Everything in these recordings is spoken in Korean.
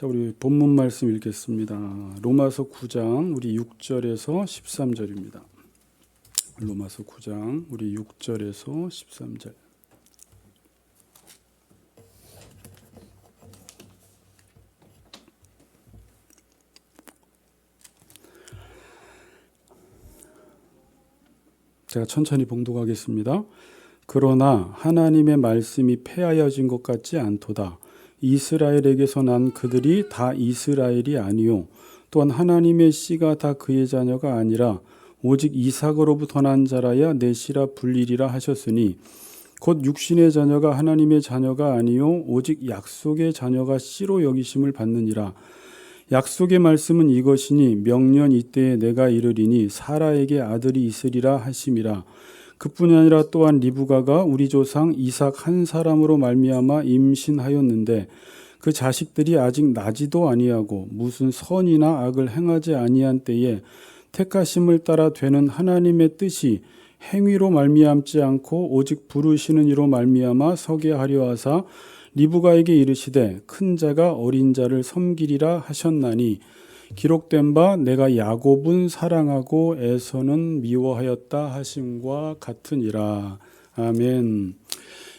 자, 우리 본문 말씀 읽겠습니다. 로마서 9장 우리 6절에서 13절입니다. 로마서 9장 우리 6절에서 13절. 제가 천천히 봉독하겠습니다. 그러나 하나님의 말씀이 폐하여진 것 같지 않도다. 이스라엘에게서 난 그들이 다 이스라엘이 아니요 또한 하나님의 씨가 다 그의 자녀가 아니라 오직 이삭으로부터 난 자라야 내 씨라 불리리라 하셨으니 곧 육신의 자녀가 하나님의 자녀가 아니요 오직 약속의 자녀가 씨로 여기심을 받느니라. 약속의 말씀은 이것이니 명년 이때에 내가 이르리니 사라에게 아들이 있으리라 하심이라. 그뿐이 아니라 또한 리브가가 우리 조상 이삭 한 사람으로 말미암아 임신하였는데 그 자식들이 아직 나지도 아니하고 무슨 선이나 악을 행하지 아니한 때에 택하심을 따라 되는 하나님의 뜻이 행위로 말미암지 않고 오직 부르시는 이로 말미암아 서게 하려 하사 리브가에게 이르시되 큰 자가 어린 자를 섬기리라 하셨나니 기록된 바 내가 야곱은 사랑하고 에서는 미워하였다 하심과 같으니라. 아멘.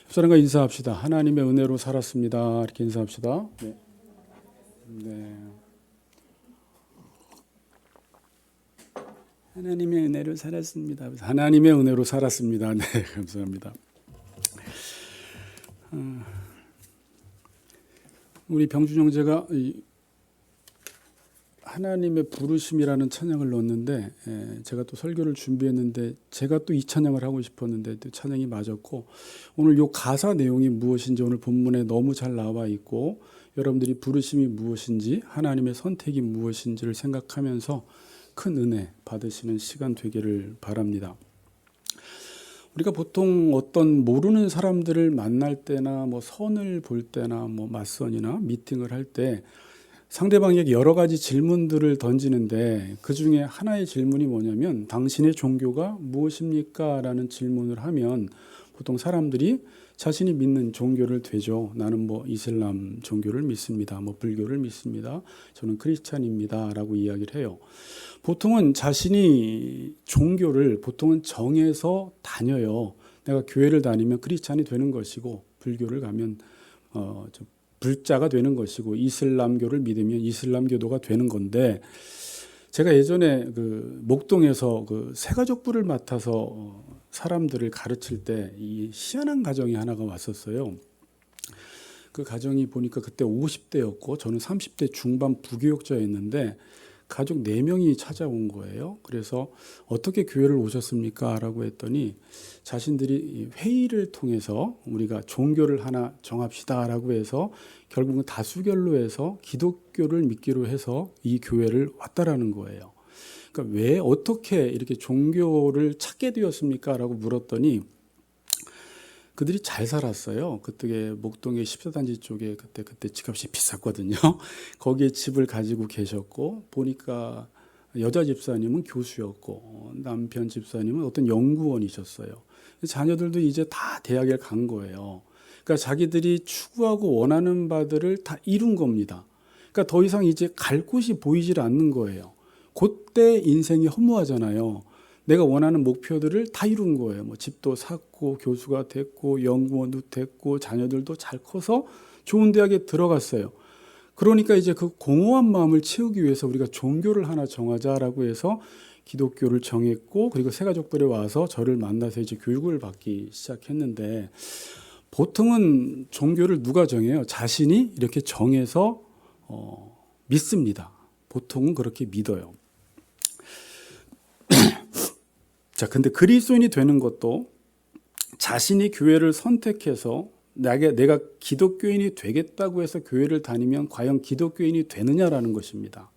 사람과 인사합시다. 하나님의 은혜로 살았습니다. 이렇게 인사합시다. 네. 하나님의 은혜로 살았습니다. 하나님의 은혜로 살았습니다. 네, 감사합니다. 우리 병준 형제가 하나님의 부르심이라는 찬양을 넣었는데 제가 또 설교를 준비했는데 제가 또 이 찬양을 하고 싶었는데 또 찬양이 맞았고 오늘 요 가사 내용이 무엇인지 오늘 본문에 너무 잘 나와 있고 여러분들이 부르심이 무엇인지 하나님의 선택이 무엇인지를 생각하면서 큰 은혜 받으시는 시간 되기를 바랍니다. 우리가 보통 어떤 모르는 사람들을 만날 때나 뭐 선을 볼 때나 뭐 맞선이나 미팅을 할 때 상대방에게 여러 가지 질문들을 던지는데 그 중에 하나의 질문이 뭐냐면 당신의 종교가 무엇입니까? 라는 질문을 하면 보통 사람들이 자신이 믿는 종교를 되죠. 나는 뭐 이슬람 종교를 믿습니다. 뭐 불교를 믿습니다. 저는 크리스찬입니다. 라고 이야기를 해요. 보통은 자신이 종교를 보통은 정해서 다녀요. 내가 교회를 다니면 크리스찬이 되는 것이고 불교를 가면 불자가 되는 것이고 이슬람교를 믿으면 이슬람교도가 되는 건데 제가 예전에 그 목동에서 그 새가족부를 맡아서 사람들을 가르칠 때 이 희한한 가정이 하나가 왔었어요. 그 가정이 보니까 그때 50대였고 저는 30대 중반 부교육자였는데 가족 4명이 찾아온 거예요. 그래서 어떻게 교회를 오셨습니까? 라고 했더니 자신들이 회의를 통해서 우리가 종교를 하나 정합시다 라고 해서 결국은 다수결로 해서 기독교를 믿기로 해서 이 교회를 왔다라는 거예요. 그러니까 왜 어떻게 이렇게 종교를 찾게 되었습니까? 라고 물었더니 그들이 잘 살았어요. 그때 목동의 14단지 쪽에 그때 집값이 비쌌거든요. 거기에 집을 가지고 계셨고 보니까 여자 집사님은 교수였고 남편 집사님은 어떤 연구원이셨어요. 자녀들도 이제 다 대학에 간 거예요. 그러니까 자기들이 추구하고 원하는 바들을 다 이룬 겁니다. 그러니까 더 이상 이제 갈 곳이 보이질 않는 거예요. 그때 인생이 허무하잖아요. 내가 원하는 목표들을 다 이룬 거예요. 뭐 집도 샀고 교수가 됐고 연구원도 됐고 자녀들도 잘 커서 좋은 대학에 들어갔어요. 그러니까 이제 그 공허한 마음을 채우기 위해서 우리가 종교를 하나 정하자라고 해서 기독교를 정했고 그리고 새가족들이 와서 저를 만나서 이제 교육을 받기 시작했는데 보통은 종교를 누가 정해요? 자신이 이렇게 정해서 믿습니다. 보통은 그렇게 믿어요. 자, 근데 그리스도인이 되는 것도 자신이 교회를 선택해서 내가 기독교인이 되겠다고 해서 교회를 다니면 과연 기독교인이 되느냐라는 것입니다.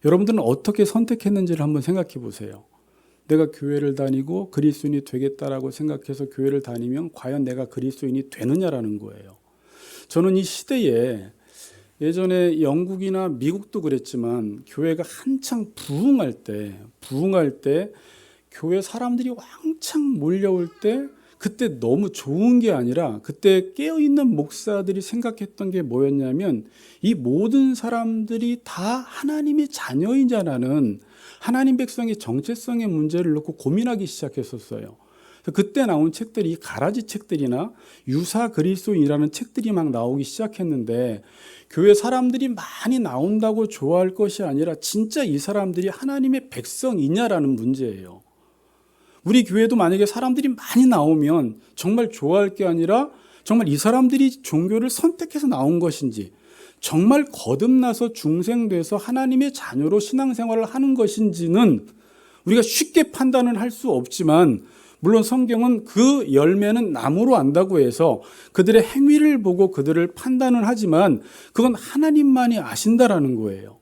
여러분들은 어떻게 선택했는지를 한번 생각해 보세요. 내가 교회를 다니고 그리스도인이 되겠다라고 생각해서 교회를 다니면 과연 내가 그리스도인이 되느냐라는 거예요. 저는 이 시대에 예전에 영국이나 미국도 그랬지만 교회가 한창 부흥할 때 교회 사람들이 왕창 몰려올 때 그때 너무 좋은 게 아니라 그때 깨어있는 목사들이 생각했던 게 뭐였냐면 이 모든 사람들이 다 하나님의 자녀이자라는 하나님 백성의 정체성의 문제를 놓고 고민하기 시작했었어요. 그때 나온 책들이 가라지 책들이나 유사 그리스도인이라는 책들이 막 나오기 시작했는데 교회 사람들이 많이 나온다고 좋아할 것이 아니라 진짜 이 사람들이 하나님의 백성이냐라는 문제예요. 우리 교회도 만약에 사람들이 많이 나오면 정말 좋아할 게 아니라 정말 이 사람들이 종교를 선택해서 나온 것인지 정말 거듭나서 중생돼서 하나님의 자녀로 신앙생활을 하는 것인지는 우리가 쉽게 판단을 할 수 없지만 물론 성경은 그 열매는 나무로 안다고 해서 그들의 행위를 보고 그들을 판단을 하지만 그건 하나님만이 아신다라는 거예요.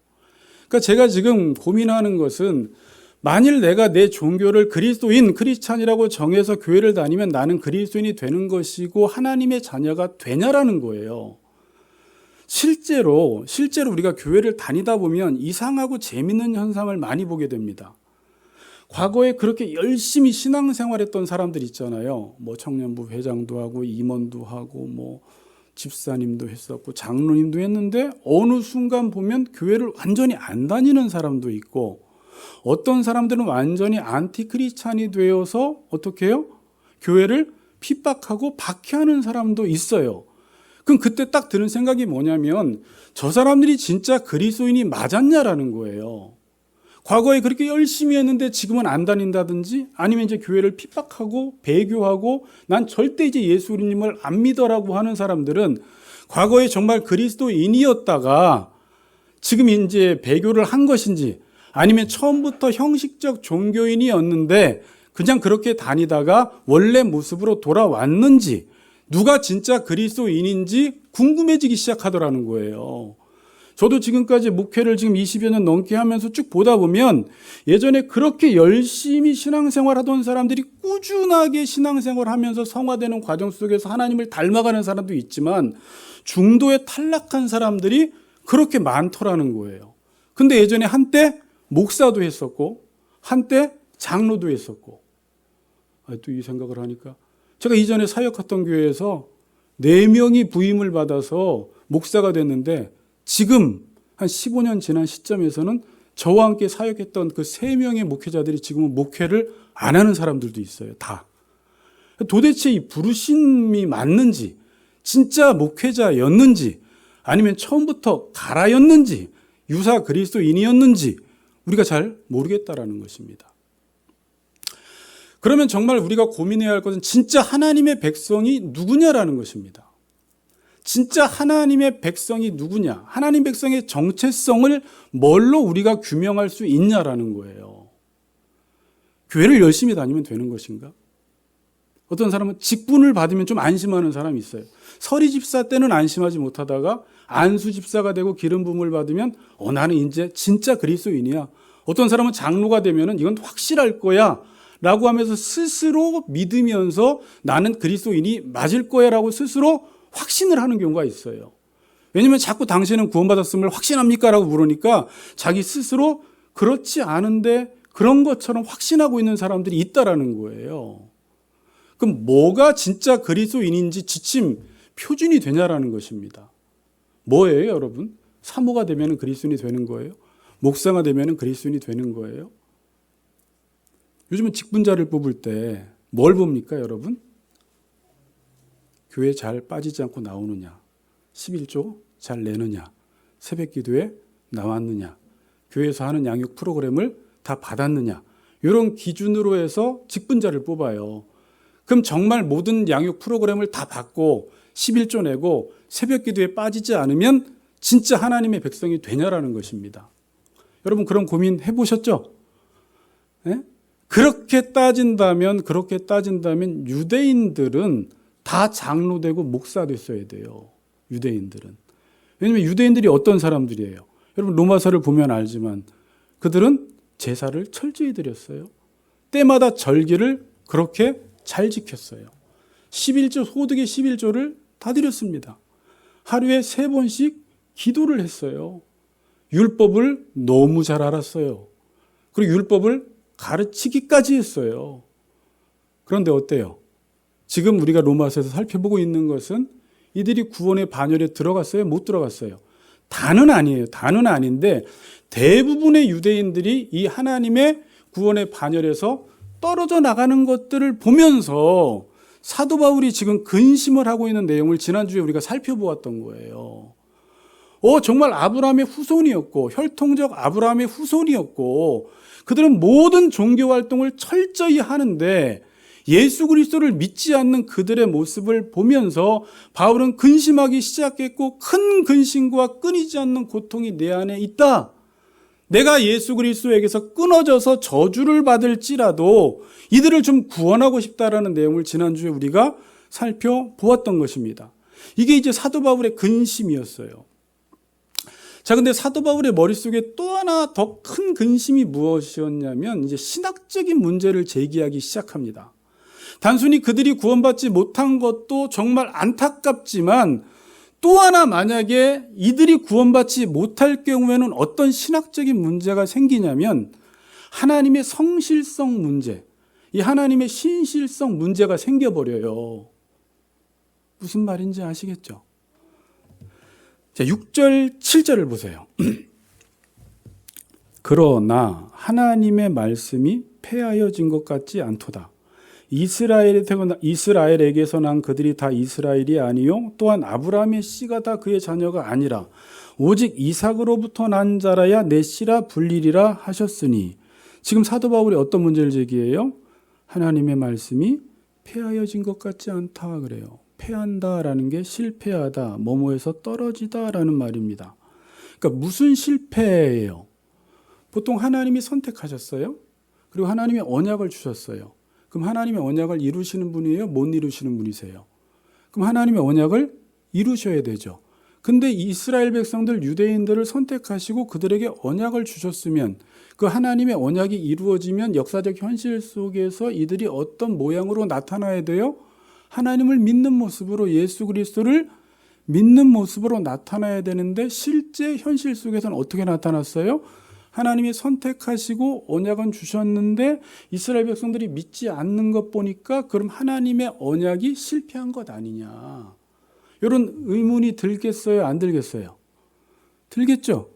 그러니까 제가 지금 고민하는 것은 만일 내가 내 종교를 그리스도인, 크리스찬이라고 정해서 교회를 다니면 나는 그리스도인이 되는 것이고 하나님의 자녀가 되냐라는 거예요. 실제로 우리가 교회를 다니다 보면 이상하고 재밌는 현상을 많이 보게 됩니다. 과거에 그렇게 열심히 신앙생활했던 사람들 있잖아요. 뭐 청년부 회장도 하고 임원도 하고 뭐 집사님도 했었고 장로님도 했는데 어느 순간 보면 교회를 완전히 안 다니는 사람도 있고 어떤 사람들은 완전히 안티크리스찬이 되어서 어떻게 해요? 교회를 핍박하고 박해하는 사람도 있어요. 그럼 그때 딱 드는 생각이 뭐냐면 저 사람들이 진짜 그리스도인이 맞았냐라는 거예요. 과거에 그렇게 열심히 했는데 지금은 안 다닌다든지 아니면 이제 교회를 핍박하고 배교하고 난 절대 이제 예수님을 안 믿어라고 하는 사람들은 과거에 정말 그리스도인이었다가 지금 이제 배교를 한 것인지 아니면 처음부터 형식적 종교인이었는데 그냥 그렇게 다니다가 원래 모습으로 돌아왔는지 누가 진짜 그리스도인인지 궁금해지기 시작하더라는 거예요. 저도 지금까지 목회를 지금 20여 년 넘게 하면서 쭉 보다 보면 예전에 그렇게 열심히 신앙생활 하던 사람들이 꾸준하게 신앙생활 하면서 성화되는 과정 속에서 하나님을 닮아가는 사람도 있지만 중도에 탈락한 사람들이 그렇게 많더라는 거예요. 근데 예전에 한때 목사도 했었고 한때 장로도 했었고 또 이 생각을 하니까 제가 이전에 사역했던 교회에서 4명이 부임을 받아서 목사가 됐는데 지금 한 15년 지난 시점에서는 저와 함께 사역했던 그 3명의 목회자들이 지금은 목회를 안 하는 사람들도 있어요. 다. 도대체 이 부르심이 맞는지 진짜 목회자였는지 아니면 처음부터 가라였는지 유사 그리스도인이었는지 우리가 잘 모르겠다라는 것입니다. 그러면 정말 우리가 고민해야 할 것은 진짜 하나님의 백성이 누구냐라는 것입니다. 진짜 하나님의 백성이 누구냐? 하나님 백성의 정체성을 뭘로 우리가 규명할 수 있냐라는 거예요. 교회를 열심히 다니면 되는 것인가? 어떤 사람은 직분을 받으면 좀 안심하는 사람이 있어요. 서리 집사 때는 안심하지 못하다가 안수 집사가 되고 기름 부음을 받으면 나는 이제 진짜 그리스도인이야. 어떤 사람은 장로가 되면은 이건 확실할 거야 라고 하면서 스스로 믿으면서 나는 그리스도인이 맞을 거야 라고 스스로 확신을 하는 경우가 있어요. 왜냐하면 자꾸 당신은 구원받았음을 확신합니까? 라고 물으니까 자기 스스로 그렇지 않은데 그런 것처럼 확신하고 있는 사람들이 있다라는 거예요. 그럼 뭐가 진짜 그리스도인인지 지침 표준이 되냐라는 것입니다. 뭐예요, 여러분? 사모가 되면 그리스도인이 되는 거예요? 목사가 되면 그리스도인이 되는 거예요? 요즘은 직분자를 뽑을 때 뭘 봅니까, 여러분? 교회 잘 빠지지 않고 나오느냐, 11조 잘 내느냐, 새벽 기도에 나왔느냐, 교회에서 하는 양육 프로그램을 다 받았느냐, 이런 기준으로 해서 직분자를 뽑아요. 그럼 정말 모든 양육 프로그램을 다 받고 11조 내고 새벽 기도에 빠지지 않으면 진짜 하나님의 백성이 되냐라는 것입니다. 여러분 그런 고민 해보셨죠? 네? 그렇게 따진다면 유대인들은 다 장로되고 목사 됐어야 돼요. 유대인들은. 왜냐하면 유대인들이 어떤 사람들이에요? 여러분 로마서를 보면 알지만 그들은 제사를 철저히 드렸어요. 때마다 절기를 그렇게 잘 지켰어요. 11조 소득의 11조를 다 드렸습니다. 하루에 3번씩 기도를 했어요. 율법을 너무 잘 알았어요. 그리고 율법을 가르치기까지 했어요. 그런데 어때요? 지금 우리가 로마서에서 살펴보고 있는 것은 이들이 구원의 반열에 들어갔어요? 못 들어갔어요? 다는 아니에요. 다는 아닌데 대부분의 유대인들이 이 하나님의 구원의 반열에서 떨어져 나가는 것들을 보면서 사도 바울이 지금 근심을 하고 있는 내용을 지난주에 우리가 살펴보았던 거예요. 정말 아브라함의 후손이었고 혈통적 아브라함의 후손이었고 그들은 모든 종교 활동을 철저히 하는데 예수 그리스도를 믿지 않는 그들의 모습을 보면서 바울은 근심하기 시작했고 큰 근심과 끊이지 않는 고통이 내 안에 있다. 내가 예수 그리스도에게서 끊어져서 저주를 받을지라도 이들을 좀 구원하고 싶다라는 내용을 지난주에 우리가 살펴보았던 것입니다. 이게 이제 사도 바울의 근심이었어요. 자, 근데 사도 바울의 머릿속에 또 하나 더 큰 근심이 무엇이었냐면 이제 신학적인 문제를 제기하기 시작합니다. 단순히 그들이 구원받지 못한 것도 정말 안타깝지만 또 하나 만약에 이들이 구원받지 못할 경우에는 어떤 신학적인 문제가 생기냐면 하나님의 성실성 문제, 이 하나님의 신실성 문제가 생겨버려요. 무슨 말인지 아시겠죠? 자, 6절, 7절을 보세요. 그러나 하나님의 말씀이 폐하여진 것 같지 않도다. 이스라엘에게서 난 그들이 다 이스라엘이 아니요 또한 아브라함의 씨가 다 그의 자녀가 아니라 오직 이삭으로부터 난 자라야 내 씨라 불리리라 하셨으니 지금 사도 바울이 어떤 문제를 제기해요? 하나님의 말씀이 폐하여진 것 같지 않다 그래요. 패한다라는 게 실패하다, 뭐뭐에서 떨어지다라는 말입니다. 그러니까 무슨 실패예요? 보통 하나님이 선택하셨어요. 그리고 하나님의 언약을 주셨어요. 그럼 하나님의 언약을 이루시는 분이에요? 못 이루시는 분이세요? 그럼 하나님의 언약을 이루셔야 되죠. 근데 이스라엘 백성들, 유대인들을 선택하시고 그들에게 언약을 주셨으면 그 하나님의 언약이 이루어지면 역사적 현실 속에서 이들이 어떤 모양으로 나타나야 돼요? 하나님을 믿는 모습으로, 예수 그리스도를 믿는 모습으로 나타나야 되는데 실제 현실 속에서는 어떻게 나타났어요? 하나님이 선택하시고 언약은 주셨는데 이스라엘 백성들이 믿지 않는 것 보니까 그럼 하나님의 언약이 실패한 것 아니냐. 이런 의문이 들겠어요? 안 들겠어요? 들겠죠?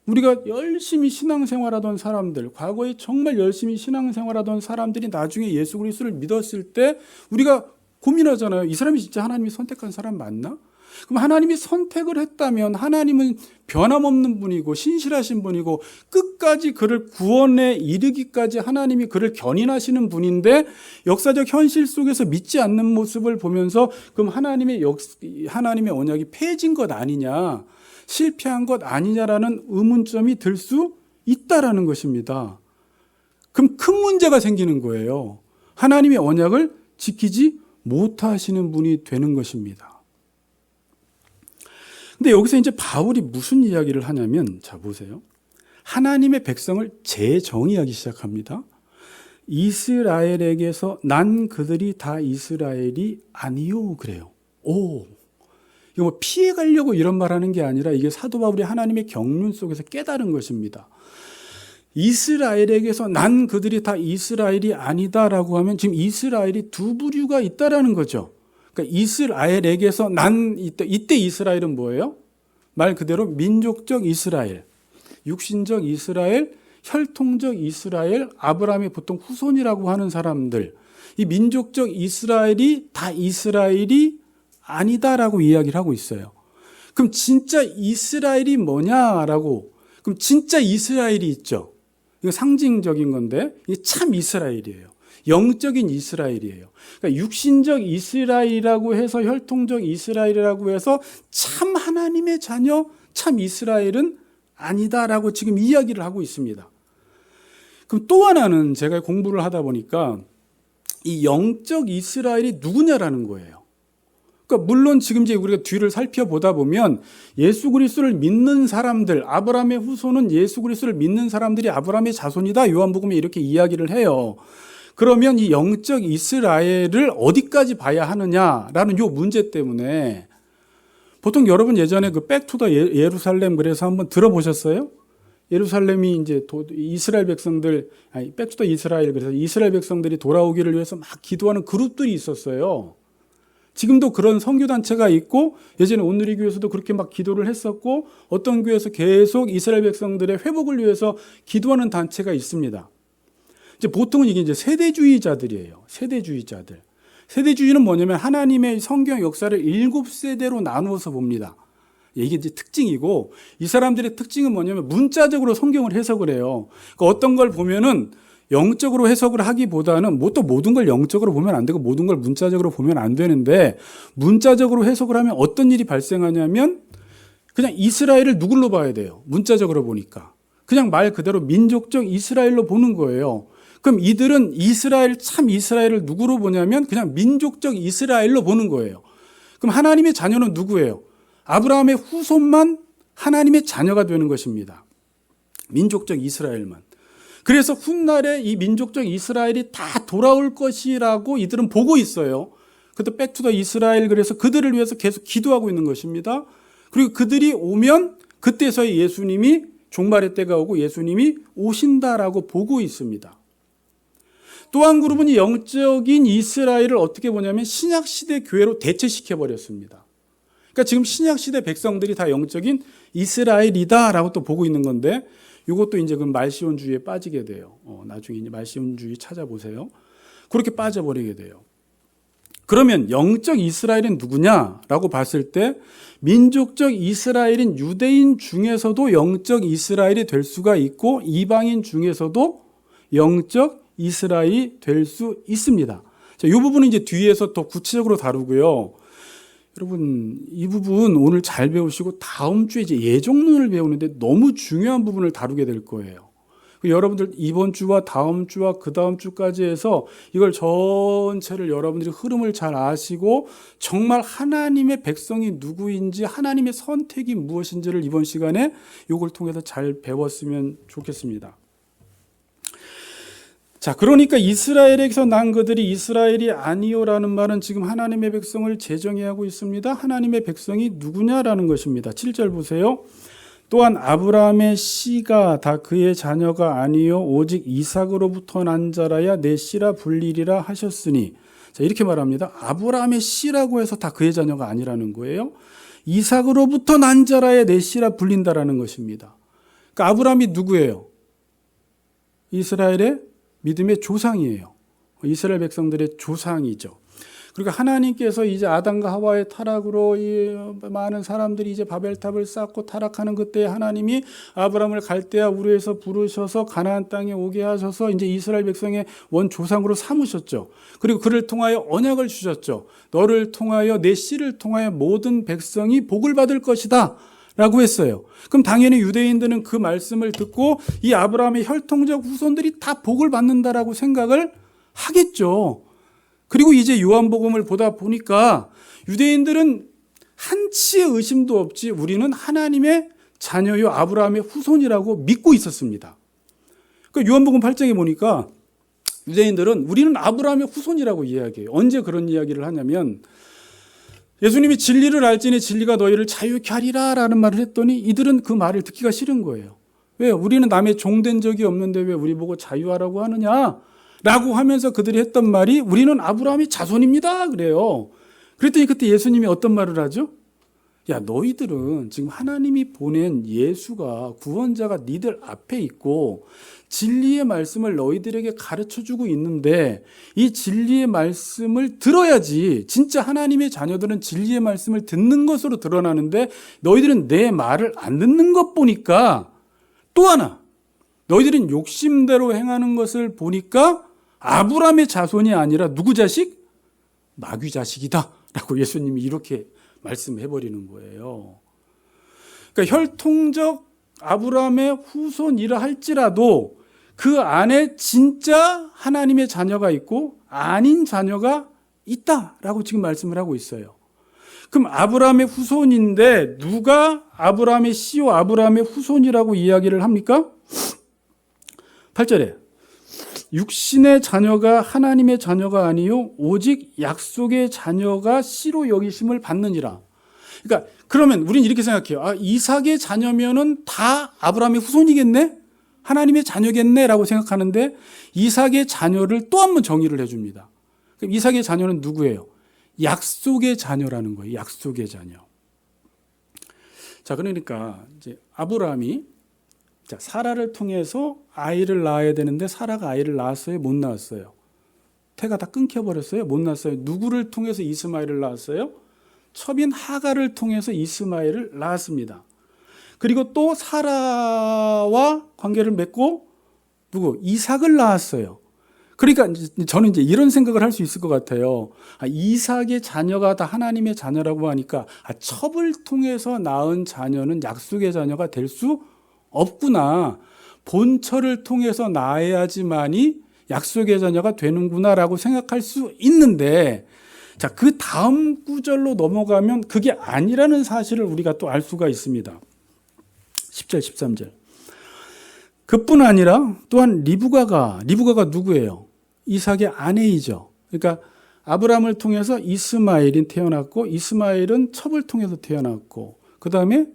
우리가 열심히 신앙생활하던 사람들, 과거에 정말 열심히 신앙생활하던 사람들이 나중에 예수 그리스도를 믿었을 때 우리가 고민하잖아요. 이 사람이 진짜 하나님이 선택한 사람 맞나? 그럼 하나님이 선택을 했다면 하나님은 변함없는 분이고 신실하신 분이고 끝까지 그를 구원에 이르기까지 하나님이 그를 견인하시는 분인데 역사적 현실 속에서 믿지 않는 모습을 보면서 그럼 하나님의 언약이 폐해진 것 아니냐, 실패한 것 아니냐라는 의문점이 들 수 있다라는 것입니다. 그럼 큰 문제가 생기는 거예요. 하나님의 언약을 지키지 못하시는 분이 되는 것입니다. 근데 여기서 이제 바울이 무슨 이야기를 하냐면, 자, 보세요. 하나님의 백성을 재정의하기 시작합니다. 이스라엘에게서 난 그들이 다 이스라엘이 아니요. 그래요. 이거 뭐 피해 가려고 이런 말 하는 게 아니라 이게 사도 바울이 하나님의 경륜 속에서 깨달은 것입니다. 이스라엘에게서 난 그들이 다 이스라엘이 아니다라고 하면 지금 이스라엘이 두 부류가 있다라는 거죠. 그러니까 이스라엘에게서 이때 이스라엘은 뭐예요? 말 그대로 민족적 이스라엘, 육신적 이스라엘, 혈통적 이스라엘, 아브라함의 보통 후손이라고 하는 사람들, 이 민족적 이스라엘이 다 이스라엘이 아니다라고 이야기를 하고 있어요. 그럼 진짜 이스라엘이 뭐냐라고, 그럼 진짜 이스라엘이 있죠. 이거 상징적인 건데 이게 참 이스라엘이에요. 영적인 이스라엘이에요. 그러니까 육신적 이스라엘이라고 해서 혈통적 이스라엘이라고 해서 참 하나님의 자녀, 참 이스라엘은 아니다라고 지금 이야기를 하고 있습니다. 그럼 또 하나는 제가 공부를 하다 보니까 이 영적 이스라엘이 누구냐라는 거예요. 그러니까 물론 지금 이제 우리가 뒤를 살펴보다 보면 예수 그리스도를 믿는 사람들, 아브라함의 후손은 예수 그리스도를 믿는 사람들이 아브라함의 자손이다. 요한복음에 이렇게 이야기를 해요. 그러면 이 영적 이스라엘을 어디까지 봐야 하느냐라는 요 문제 때문에 보통 여러분 예전에 그 백투더 예루살렘 그래서 한번 들어보셨어요? 예루살렘이 이제 이스라엘 백성들, 백투더 이스라엘, 그래서 이스라엘 백성들이 돌아오기를 위해서 막 기도하는 그룹들이 있었어요. 지금도 그런 선교단체가 있고, 예전에 온누리교회에서도 그렇게 막 기도를 했었고, 어떤 교회에서 계속 이스라엘 백성들의 회복을 위해서 기도하는 단체가 있습니다. 이제 보통은 이게 이제 세대주의자들이에요. 세대주의자들. 세대주의는 뭐냐면 하나님의 성경 역사를 7세대로 나누어서 봅니다. 이게 이제 특징이고, 이 사람들의 특징은 뭐냐면 문자적으로 성경을 해석을 해요. 그러니까 어떤 걸 보면은 영적으로 해석을 하기보다는 또 모든 걸 영적으로 보면 안 되고 모든 걸 문자적으로 보면 안 되는데, 문자적으로 해석을 하면 어떤 일이 발생하냐면 그냥 이스라엘을 누굴로 봐야 돼요. 문자적으로 보니까. 그냥 말 그대로 민족적 이스라엘로 보는 거예요. 그럼 이들은 참 이스라엘을 누구로 보냐면 그냥 민족적 이스라엘로 보는 거예요. 그럼 하나님의 자녀는 누구예요? 아브라함의 후손만 하나님의 자녀가 되는 것입니다. 민족적 이스라엘만. 그래서 훗날에 이 민족적 이스라엘이 다 돌아올 것이라고 이들은 보고 있어요. 그것도 백투더 이스라엘, 그래서 그들을 위해서 계속 기도하고 있는 것입니다. 그리고 그들이 오면 그때서야 예수님이, 종말의 때가 오고 예수님이 오신다라고 보고 있습니다. 또 한 그룹은 영적인 이스라엘을 어떻게 보냐면 신약시대 교회로 대체시켜버렸습니다. 그러니까 지금 신약시대 백성들이 다 영적인 이스라엘이다라고 또 보고 있는 건데, 이것도 이제 그 말시온주의에 빠지게 돼요. 나중에 이제 말시온주의 찾아보세요. 그렇게 빠져버리게 돼요. 그러면 영적 이스라엘은 누구냐라고 봤을 때, 민족적 이스라엘인 유대인 중에서도 영적 이스라엘이 될 수가 있고, 이방인 중에서도 영적 이스라엘이 될 수 있습니다. 자, 이 부분은 이제 뒤에서 더 구체적으로 다루고요. 여러분, 이 부분 오늘 잘 배우시고 다음 주에 이제 예정론을 배우는데 너무 중요한 부분을 다루게 될 거예요. 여러분들 이번 주와 다음 주와 그 다음 주까지 해서 이걸 전체를 여러분들이 흐름을 잘 아시고 정말 하나님의 백성이 누구인지, 하나님의 선택이 무엇인지를 이번 시간에 이걸 통해서 잘 배웠으면 좋겠습니다. 자, 그러니까 이스라엘에서 난 그들이 이스라엘이 아니요라는 말은 지금 하나님의 백성을 재정의하고 있습니다. 하나님의 백성이 누구냐라는 것입니다. 7절 보세요. 또한 아브라함의 씨가 다 그의 자녀가 아니요 오직 이삭으로부터 난 자라야 내 씨라 불리리라 하셨으니. 자, 이렇게 말합니다. 아브라함의 씨라고 해서 다 그의 자녀가 아니라는 거예요. 이삭으로부터 난 자라야 내 씨라 불린다라는 것입니다. 그러니까 아브라함이 누구예요? 이스라엘의 믿음의 조상이에요. 이스라엘 백성들의 조상이죠. 그리고 하나님께서 이제 아담과 하와의 타락으로 이 많은 사람들이 이제 바벨탑을 쌓고 타락하는 그때 하나님이 아브라함을 갈대아 우르에서 부르셔서 가나안 땅에 오게 하셔서 이제 이스라엘 백성의 원 조상으로 삼으셨죠. 그리고 그를 통하여 언약을 주셨죠. 너를 통하여 내 씨를 통하여 모든 백성이 복을 받을 것이다 라고 했어요. 그럼 당연히 유대인들은 그 말씀을 듣고 이 아브라함의 혈통적 후손들이 다 복을 받는다라고 생각을 하겠죠. 그리고 이제 요한복음을 보다 보니까 유대인들은 한치의 의심도 없이 우리는 하나님의 자녀요 아브라함의 후손이라고 믿고 있었습니다. 그러니까 요한복음 8장에 보니까 유대인들은 우리는 아브라함의 후손이라고 이야기해요. 언제 그런 이야기를 하냐면 예수님이 진리를 알지니 진리가 너희를 자유케 하리라 라는 말을 했더니 이들은 그 말을 듣기가 싫은 거예요. 왜? 우리는 남의 종된 적이 없는데 왜 우리 보고 자유하라고 하느냐 라고 하면서 그들이 했던 말이 우리는 아브라함의 자손입니다 그래요. 그랬더니 그때 예수님이 어떤 말을 하죠? 야, 너희들은 지금 하나님이 보낸 예수가, 구원자가 니들 앞에 있고 진리의 말씀을 너희들에게 가르쳐주고 있는데 이 진리의 말씀을 들어야지. 진짜 하나님의 자녀들은 진리의 말씀을 듣는 것으로 드러나는데 너희들은 내 말을 안 듣는 것 보니까, 또 하나 너희들은 욕심대로 행하는 것을 보니까 아브라함의 자손이 아니라 누구 자식? 마귀 자식이다 라고 예수님이 이렇게 말씀해버리는 거예요. 그러니까 혈통적 아브라함의 후손이라 할지라도 그 안에 진짜 하나님의 자녀가 있고 아닌 자녀가 있다라고 지금 말씀을 하고 있어요. 그럼 아브라함의 후손인데 누가 아브라함의 씨요 아브라함의 후손이라고 이야기를 합니까? 8절에 육신의 자녀가 하나님의 자녀가 아니요 오직 약속의 자녀가 씨로 여기심을 받느니라. 그러니까 그러면 우리는 이렇게 생각해요. 아, 이삭의 자녀면은 다 아브라함의 후손이겠네? 하나님의 자녀겠네라고 생각하는데 이삭의 자녀를 또 한 번 정의를 해줍니다. 그럼 이삭의 자녀는 누구예요? 약속의 자녀라는 거예요. 약속의 자녀. 자, 그러니까 이제 아브라함이 자, 사라를 통해서 아이를 낳아야 되는데 사라가 아이를 낳았어요? 못 낳았어요? 태가 다 끊겨버렸어요? 못 낳았어요? 누구를 통해서 이스마엘을 낳았어요? 첩인 하갈을 통해서 이스마엘을 낳았습니다. 그리고 또 사라와 관계를 맺고 누구? 이삭을 낳았어요. 그러니까 저는 이제 이런 생각을 할 수 있을 것 같아요. 아, 이삭의 자녀가 다 하나님의 자녀라고 하니까 첩을 통해서 낳은 자녀는 약속의 자녀가 될 수 없구나. 본처를 통해서 낳아야지만이 약속의 자녀가 되는구나라고 생각할 수 있는데, 자, 그 다음 구절로 넘어가면 그게 아니라는 사실을 우리가 또 알 수가 있습니다. 10절, 13절. 그뿐 아니라 또한 리브가가 누구예요? 이삭의 아내이죠. 그러니까 아브라함을 통해서 이스마엘이 태어났고 이스마엘은 첩을 통해서 태어났고 그 다음에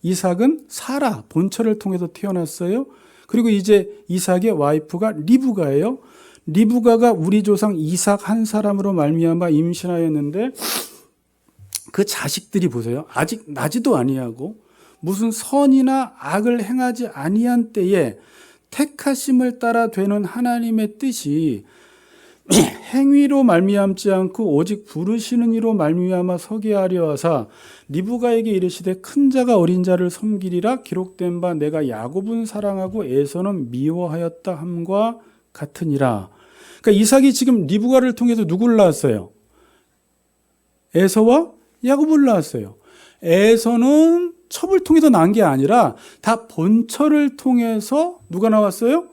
이삭은 사라 본처를 통해서 태어났어요. 그리고 이제 이삭의 와이프가 리브가예요. 리브가가 우리 조상 이삭 한 사람으로 말미암아 임신하였는데 그 자식들이 보세요. 아직 나지도 아니하고 무슨 선이나 악을 행하지 아니한 때에 택하심을 따라 되는 하나님의 뜻이 행위로 말미암지 않고 오직 부르시는 이로 말미암아 서게 하려 하사 리브가에게 이르시되 큰 자가 어린 자를 섬기리라 기록된 바 내가 야곱은 사랑하고 에서는 미워하였다 함과 같으니라. 그러니까 이삭이 지금 리브가를 통해서 누구를 낳았어요? 에서와 야곱을 낳았어요. 에서는 첩을 통해서 낳은 게 아니라 다 본처를 통해서 누가 나왔어요?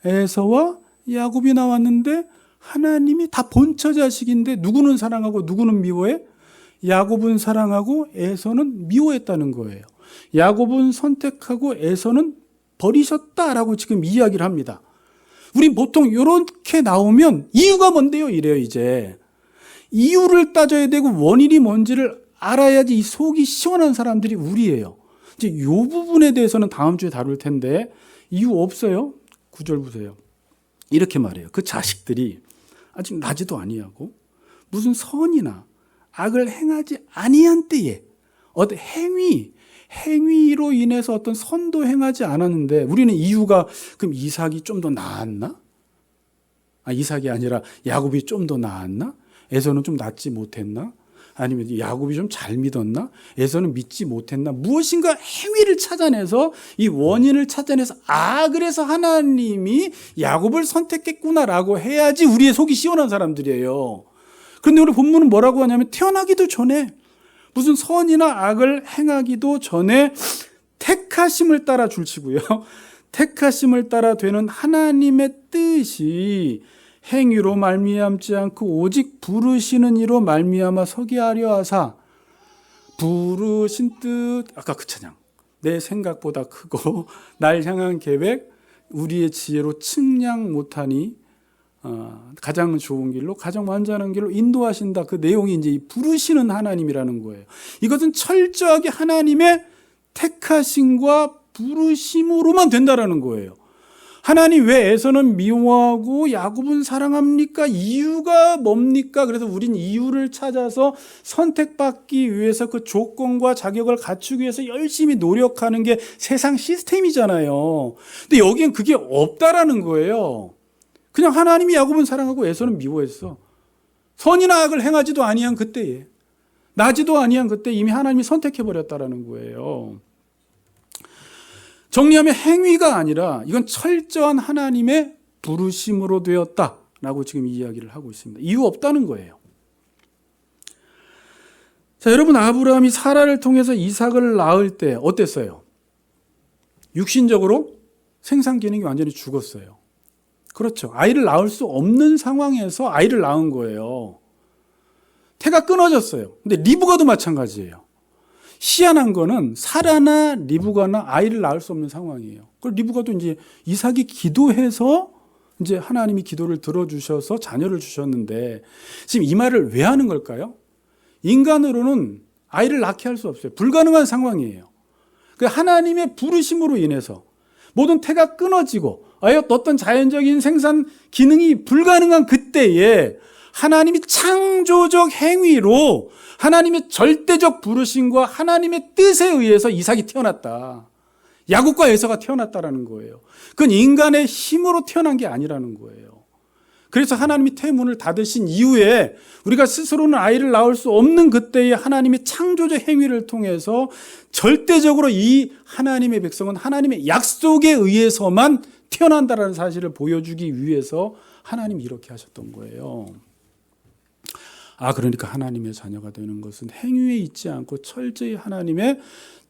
에서와 야곱이 나왔는데 하나님이 다 본처 자식인데 누구는 사랑하고 누구는 미워해? 야곱은 사랑하고 에서는 미워했다는 거예요. 야곱은 선택하고 에서는 버리셨다라고 지금 이야기를 합니다. 우린 보통 이렇게 나오면 이유가 뭔데요? 이래요. 이제 이유를 따져야 되고 원인이 뭔지를 알아야지 이 속이 시원한 사람들이 우리예요. 이제 이 부분에 대해서는 다음 주에 다룰 텐데 이유 없어요. 9절 보세요. 이렇게 말해요. 그 자식들이 아직 나지도 아니하고 무슨 선이나 악을 행하지 아니한 때에 어떤 행위로 인해서 어떤 선도 행하지 않았는데 우리는 이유가 그럼 이삭이 좀 더 나았나? 아, 이삭이 아니라 야곱이 좀 더 나았나? 에서는 좀 낫지 못했나? 아니면 야곱이 좀 잘 믿었나? 에서는 믿지 못했나? 무엇인가 행위를 찾아내서 이 원인을 찾아내서 그래서 하나님이 야곱을 선택했구나라고 해야지 우리의 속이 시원한 사람들이에요. 그런데 우리 본문은 뭐라고 하냐면 태어나기도 전에 무슨 선이나 악을 행하기도 전에 택하심을 따라 줄치고요. 택하심을 따라 되는 하나님의 뜻이 행위로 말미암지 않고 오직 부르시는 이로 말미암아 서게 하려 하사 부르신 뜻 아까 그 찬양 내 생각보다 크고 날 향한 계획 우리의 지혜로 측량 못하니 가장 좋은 길로 가장 완전한 길로 인도하신다. 그 내용이 이제 부르시는 하나님이라는 거예요. 이것은 철저하게 하나님의 택하심과 부르심으로만 된다라는 거예요. 하나님 왜 에서는 미워하고 야곱은 사랑합니까? 이유가 뭡니까? 그래서 우린 이유를 찾아서 선택받기 위해서 그 조건과 자격을 갖추기 위해서 열심히 노력하는 게 세상 시스템이잖아요. 근데 여기엔 그게 없다라는 거예요. 그냥 하나님이 야곱은 사랑하고 에서는 미워했어. 선이나 악을 행하지도 아니한 그때에 나지도 아니한 그때 이미 하나님이 선택해버렸다라는 거예요. 정리하면 행위가 아니라 이건 철저한 하나님의 부르심으로 되었다라고 지금 이야기를 하고 있습니다. 이유 없다는 거예요. 자, 여러분 아브라함이 사라를 통해서 이삭을 낳을 때 어땠어요? 육신적으로 생산 기능이 완전히 죽었어요. 그렇죠. 아이를 낳을 수 없는 상황에서 아이를 낳은 거예요. 태가 끊어졌어요. 근데 리브가도 마찬가지예요. 희한한 거는 사라나 리브가나 아이를 낳을 수 없는 상황이에요. 그리고 리브가도 이제 이삭이 기도해서 이제 하나님이 기도를 들어주셔서 자녀를 주셨는데 지금 이 말을 왜 하는 걸까요? 인간으로는 아이를 낳게 할 수 없어요. 불가능한 상황이에요. 그 하나님의 부르심으로 인해서 모든 태가 끊어지고 어떤 자연적인 생산 기능이 불가능한 그때에 하나님이 창조적 행위로 하나님의 절대적 부르심과 하나님의 뜻에 의해서 이삭이 태어났다. 야곱과 에서가 태어났다라는 거예요. 그건 인간의 힘으로 태어난 게 아니라는 거예요. 그래서 하나님이 태문을 닫으신 이후에 우리가 스스로는 아이를 낳을 수 없는 그때에 하나님의 창조적 행위를 통해서 절대적으로 이 하나님의 백성은 하나님의 약속에 의해서만 태어난다라는 사실을 보여주기 위해서 하나님이 이렇게 하셨던 거예요. 그러니까 하나님의 자녀가 되는 것은 행위에 있지 않고 철저히 하나님의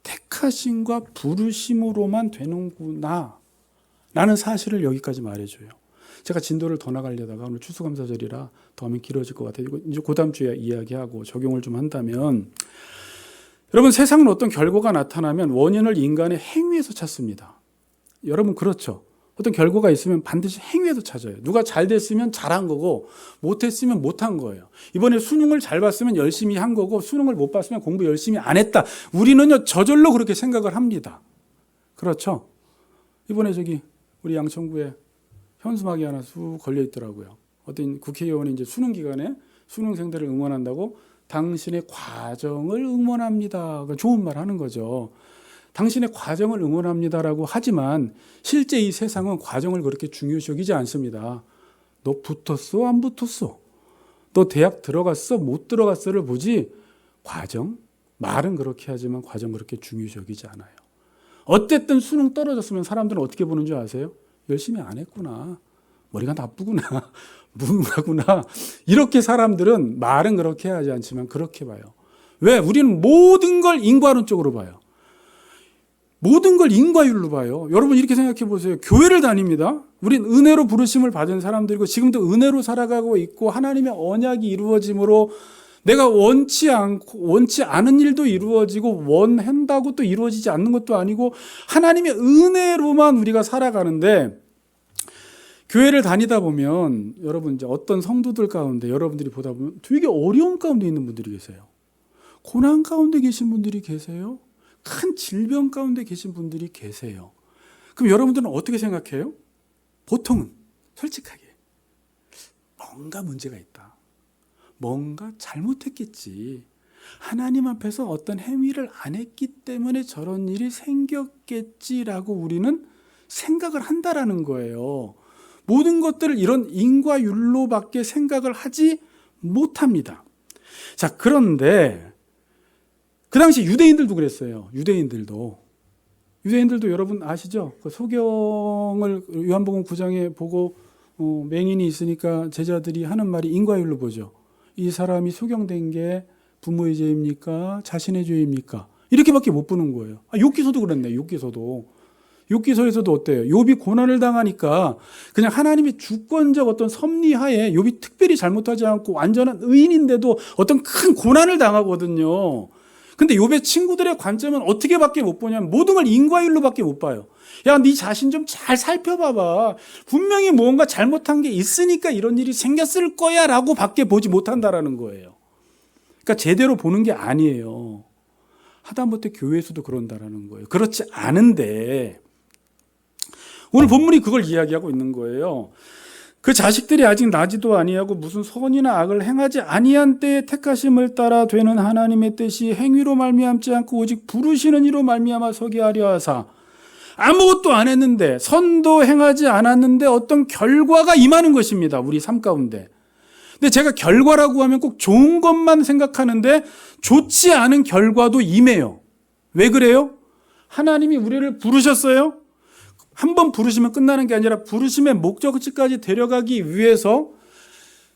택하심과 부르심으로만 되는구나 라는 사실을 여기까지 말해줘요. 제가 진도를 더 나가려다가 오늘 추수감사절이라 더 하면 길어질 것 같아요. 이제 그 다음 주에 이야기하고 적용을 좀 한다면, 여러분, 세상은 어떤 결과가 나타나면 원인을 인간의 행위에서 찾습니다. 여러분 그렇죠? 어떤 결과가 있으면 반드시 행위에서 찾아요. 누가 잘 됐으면 잘한 거고 못했으면 못한 거예요. 이번에 수능을 잘 봤으면 열심히 한 거고 수능을 못 봤으면 공부 열심히 안 했다. 우리는요 저절로 그렇게 생각을 합니다. 그렇죠? 이번에 우리 양천구에 현수막이 하나 쑥 걸려 있더라고요. 어떤 국회의원이 이제 수능 기간에 수능생들을 응원한다고 당신의 과정을 응원합니다. 좋은 말 하는 거죠. 당신의 과정을 응원합니다라고 하지만 실제 이 세상은 과정을 그렇게 중요시 여기지 않습니다. 너 붙었어? 안 붙었어? 너 대학 들어갔어? 못 들어갔어를 보지 과정? 말은 그렇게 하지만 과정 그렇게 중요시 여기지 않아요. 어쨌든 수능 떨어졌으면 사람들은 어떻게 보는 줄 아세요? 열심히 안 했구나. 머리가 나쁘구나. 무능하구나. 이렇게 사람들은 말은 그렇게 하지 않지만 그렇게 봐요. 왜? 우리는 모든 걸 인과론적으로 봐요. 모든 걸 인과율로 봐요. 여러분 이렇게 생각해 보세요. 교회를 다닙니다. 우린 은혜로 부르심을 받은 사람들이고 지금도 은혜로 살아가고 있고 하나님의 언약이 이루어짐으로 내가 원치 않은 일도 이루어지고 원한다고 또 이루어지지 않는 것도 아니고 하나님의 은혜로만 우리가 살아가는데, 교회를 다니다 보면 여러분 이제 어떤 성도들 가운데 여러분들이 보다 보면 되게 어려움 가운데 있는 분들이 계세요. 고난 가운데 계신 분들이 계세요. 큰 질병 가운데 계신 분들이 계세요. 그럼 여러분들은 어떻게 생각해요? 보통은 솔직하게 뭔가 문제가 있다. 뭔가 잘못했겠지. 하나님 앞에서 어떤 행위를 안 했기 때문에 저런 일이 생겼겠지라고 우리는 생각을 한다라는 거예요. 모든 것들을 이런 인과율로밖에 생각을 하지 못합니다. 자, 그런데 그 당시 유대인들도 그랬어요. 유대인들도 여러분 아시죠? 그 소경을 요한복음 9장에 보고 맹인이 있으니까 제자들이 하는 말이 인과율로 보죠. 이 사람이 소경된 게 부모의 죄입니까? 자신의 죄입니까? 이렇게밖에 못 보는 거예요. 욥기서도 그랬네. 욥기서에서도 어때요? 욥이 고난을 당하니까 그냥 하나님의 주권적 어떤 섭리하에 욥이 특별히 잘못하지 않고 완전한 의인인데도 어떤 큰 고난을 당하거든요. 근데 욥의 친구들의 관점은 어떻게밖에 못 보냐면 모든 걸 인과율로밖에 못 봐요. 야, 네 자신 좀 잘 살펴봐봐. 분명히 무언가 잘못한 게 있으니까 이런 일이 생겼을 거야 라고 밖에 보지 못한다라는 거예요. 그러니까 제대로 보는 게 아니에요. 하다못해 교회에서도 그런다라는 거예요. 그렇지 않은데 오늘 본문이 그걸 이야기하고 있는 거예요. 그 자식들이 아직 나지도 아니하고 무슨 선이나 악을 행하지 아니한 때에 택하심을 따라 되는 하나님의 뜻이 행위로 말미암지 않고 오직 부르시는 이로 말미암아 서게 하려 하사, 아무것도 안 했는데 선도 행하지 않았는데 어떤 결과가 임하는 것입니다. 우리 삶 가운데. 근데 제가 결과라고 하면 꼭 좋은 것만 생각하는데 좋지 않은 결과도 임해요. 왜 그래요? 하나님이 우리를 부르셨어요. 한 번 부르시면 끝나는 게 아니라 부르심의 목적지까지 데려가기 위해서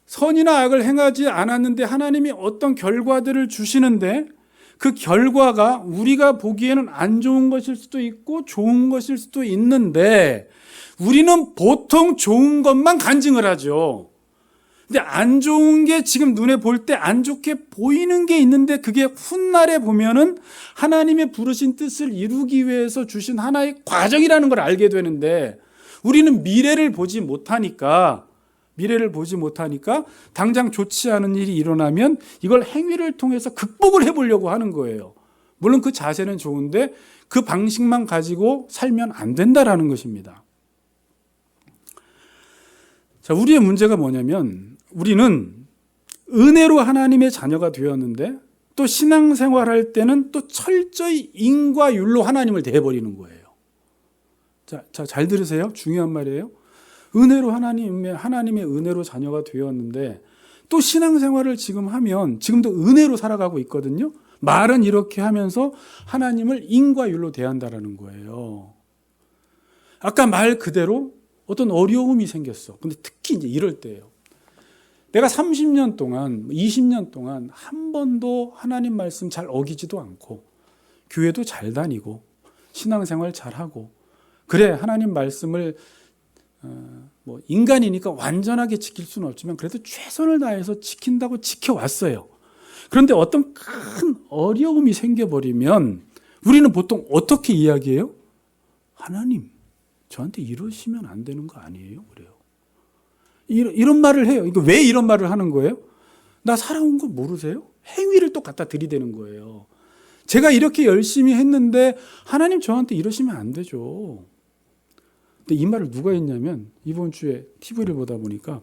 선이나 악을 행하지 않았는데 하나님이 어떤 결과들을 주시는데 그 결과가 우리가 보기에는 안 좋은 것일 수도 있고 좋은 것일 수도 있는데 우리는 보통 좋은 것만 간증을 하죠. 근데 안 좋은 게 지금 눈에 볼 때 안 좋게 보이는 게 있는데 그게 훗날에 보면은 하나님의 부르신 뜻을 이루기 위해서 주신 하나의 과정이라는 걸 알게 되는데 우리는 미래를 보지 못하니까 미래를 보지 못하니까 당장 좋지 않은 일이 일어나면 이걸 행위를 통해서 극복을 해보려고 하는 거예요. 물론 그 자세는 좋은데 그 방식만 가지고 살면 안 된다라는 것입니다. 자, 우리의 문제가 뭐냐면 우리는 은혜로 하나님의 자녀가 되었는데 또 신앙생활할 때는 또 철저히 인과율로 하나님을 대해버리는 거예요. 자, 잘 들으세요. 중요한 말이에요. 은혜로 하나님의 은혜로 자녀가 되었는데 또 신앙생활을 지금 하면 지금도 은혜로 살아가고 있거든요. 말은 이렇게 하면서 하나님을 인과율로 대한다라는 거예요. 아까 말 그대로 어떤 어려움이 생겼어. 근데 특히 이제 이럴 때예요. 내가 30년 동안, 20년 동안 한 번도 하나님 말씀 잘 어기지도 않고 교회도 잘 다니고 신앙생활 잘하고 그래 하나님 말씀을 인간이니까 완전하게 지킬 수는 없지만 그래도 최선을 다해서 지킨다고 지켜왔어요. 그런데 어떤 큰 어려움이 생겨버리면 우리는 보통 어떻게 이야기해요? 하나님, 저한테 이러시면 안 되는 거 아니에요? 그래요. 이런 말을 해요. 그러니까 왜 이런 말을 하는 거예요? 나 살아온 거 모르세요? 행위를 또 갖다 들이대는 거예요. 제가 이렇게 열심히 했는데 하나님 저한테 이러시면 안 되죠. 근데 이 말을 누가 했냐면 이번 주에 TV를 보다 보니까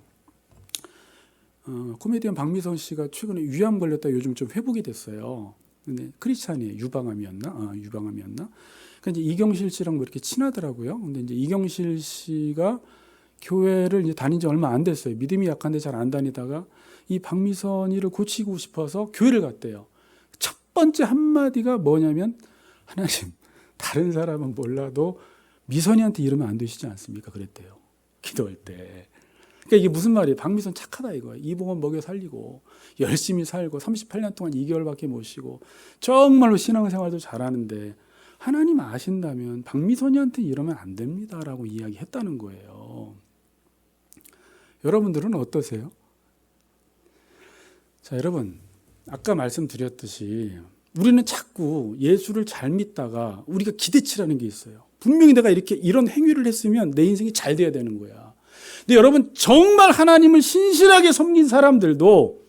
코미디언 박미선 씨가 최근에 위암 걸렸다 요즘 좀 회복이 됐어요. 근데 크리스찬이에요. 유방암이었나? 유방암이었나? 그러니까 이제 이경실 씨랑 뭐 이렇게 친하더라고요. 근데 이제 이경실 씨가 교회를 이제 다닌 지 얼마 안 됐어요. 믿음이 약한데 잘 안 다니다가 이 박미선이를 고치고 싶어서 교회를 갔대요. 첫 번째 한마디가 뭐냐면 하나님, 다른 사람은 몰라도 미선이한테 이러면 안 되시지 않습니까? 그랬대요. 기도할 때. 그러니까 이게 무슨 말이에요? 박미선 착하다 이거예요. 이봉원 먹여 살리고 열심히 살고 38년 동안 2개월밖에 못 쉬고 정말로 신앙생활도 잘하는데 하나님 아신다면 박미선이한테 이러면 안 됩니다라고 이야기했다는 거예요. 여러분들은 어떠세요? 자, 여러분 아까 말씀드렸듯이 우리는 자꾸 예수를 잘 믿다가 우리가 기대치라는 게 있어요. 분명히 내가 이런 행위를 했으면 내 인생이 잘 돼야 되는 거야. 근데 여러분 정말 하나님을 신실하게 섬긴 사람들도